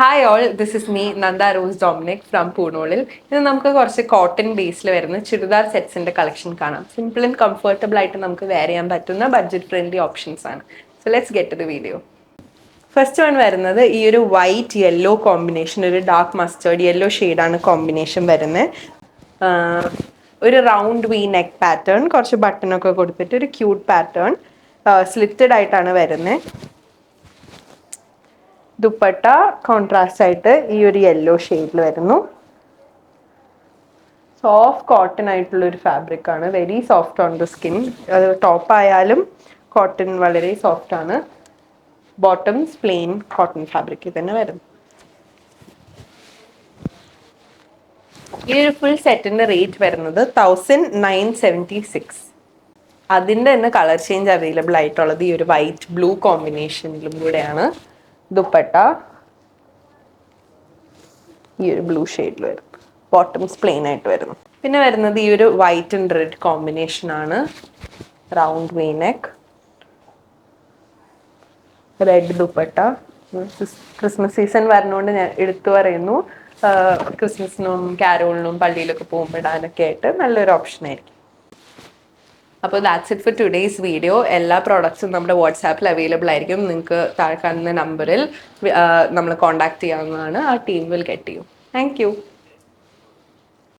Hi all, this is me Nanda Rose Dominic from പൂണോളിൽ. ഇത് നമുക്ക് കുറച്ച് കോട്ടൺ ബേസിൽ വരുന്ന ചുരിദാർ സെറ്റ്സിന്റെ കളക്ഷൻ കാണാം. സിമ്പിൾ ആൻഡ് കംഫർട്ടബിൾ ആയിട്ട് നമുക്ക് വെയർ ചെയ്യാൻ പറ്റുന്ന ബഡ്ജറ്റ് ഫ്രണ്ട്ലി ഓപ്ഷൻസ് ആണ്. So let's get to the video. First one വരുന്നത് ഈ ഒരു വൈറ്റ് യെല്ലോ കോമ്പിനേഷൻ, ഒരു ഡാർക്ക് മസ്റ്റേർഡ് യെല്ലോ ഷെയ്ഡാണ് കോമ്പിനേഷൻ വരുന്നത്. ഒരു റൗണ്ട് വി നെക്ക് പാറ്റേൺ, കുറച്ച് ബട്ടണൊക്കെ കൊടുത്തിട്ട് ഒരു ക്യൂട്ട് പാറ്റേൺ, സ്ലിറ്റഡ് ആയിട്ടാണ് വരുന്നത്. ദുപ്പട്ട കോൺട്രാസ്റ്റ് ആയിട്ട് ഈ ഒരു യെല്ലോ ഷെയ്ഡിൽ വരുന്നു. സോഫ്റ്റ് കോട്ടൺ ആയിട്ടുള്ള ഒരു ഫാബ്രിക് ആണ്, very soft on the skin. അത് ടോപ്പ് ആയാലും കോട്ടൺ വളരെ സോഫ്റ്റ് ആണ്. ബോട്ടംസ് പ്ലെയിൻ കോട്ടൺ ഫാബ്രിക്കിൽ തന്നെ വരുന്നു. ഈ ഒരു ഫുൾ സെറ്റിന്റെ റേറ്റ് വരുന്നത് 1976. അതിൻ്റെ തന്നെ കളർ ചേഞ്ച് അവൈലബിൾ ആയിട്ടുള്ളത് ഈ ഒരു വൈറ്റ് ബ്ലൂ കോമ്പിനേഷനിലും കൂടെയാണ്. ദുപ്പട്ട ഈ ഒരു ബ്ലൂ ഷെയ്ഡിൽ വരും, ബോട്ടംസ് പ്ലെയിൻ ആയിട്ട് വരുന്നു. പിന്നെ വരുന്നത് ഈ ഒരു വൈറ്റ് ആൻഡ് റെഡ് കോമ്പിനേഷൻ ആണ്. Round V neck, red dupatta. Christmas season വരുന്നതുകൊണ്ട് ഞാൻ എടുത്തു പറയുന്നു, ക്രിസ്മസിനും കാരോളിനും പള്ളിയിലൊക്കെ പോകുമ്പോൾ ഇടാനൊക്കെ ആയിട്ട് നല്ലൊരു ഓപ്ഷൻ ആയിരിക്കും. അപ്പോൾ that's it for today's video. എല്ലാ പ്രോഡക്ട്സും നമ്മുടെ വാട്സാപ്പിൽ അവൈലബിൾ ആയിരിക്കും. നിങ്ങൾക്ക് താഴെ കാണുന്ന നമ്പറിൽ നമ്മൾ കോൺടാക്ട് ചെയ്യാവുന്നതാണ്. ആ team will get you. Thank you.